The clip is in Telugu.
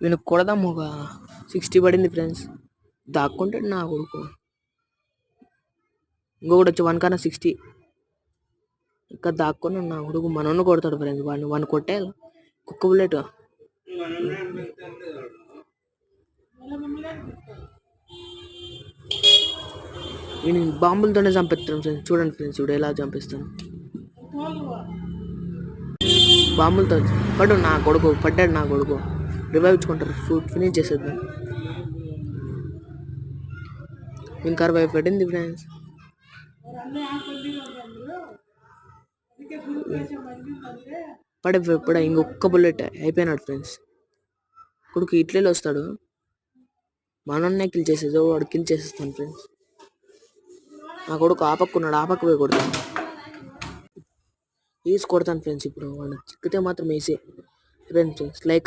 వీనికి కొడదాం ఒక 60 పడింది ఫ్రెండ్స్. దాక్కుంటాడు నా కొడుకు. ఇంకొకటి వచ్చి 1 కన్నా 60. ఇంకా దాక్కొని నా కొడుకు మనోన్ని కొడతాడు ఫ్రెండ్స్. వాడిని కొట్టేయాలి. కుక్క బుల్లెట్. నేను బాంబులతోనే చంపిస్తాను ఫ్రెండ్స్. చూడండి ఫ్రెండ్స్, ఇప్పుడు ఎలా చంపిస్తాను. బాంబులతో పడ్డాడు నా కొడుకు. రివైవ్ ఇచ్చుకుంటారు. ఫినిష్ చేసేద్దాం. ఇంకా 60 పడింది ఫ్రెండ్స్. పడే ఇంకొక బుల్లెట్ అయిపోయినాడు ఫ్రెండ్స్. కొడుకు ఇట్లే వస్తాడు. మనోన్నే కిల్ చేసేది. వాడు కిల్ చేసేస్తాను ఫ్రెండ్స్. నా కొడుకు ఆపక్కున్నాడు. ఆపకపోయి కొడతాను. వేసి కొడతాను ఫ్రెండ్స్. ఇప్పుడు వాడు చిక్కితే మాత్రం వేసి ఫ్రెండ్స్ లైక్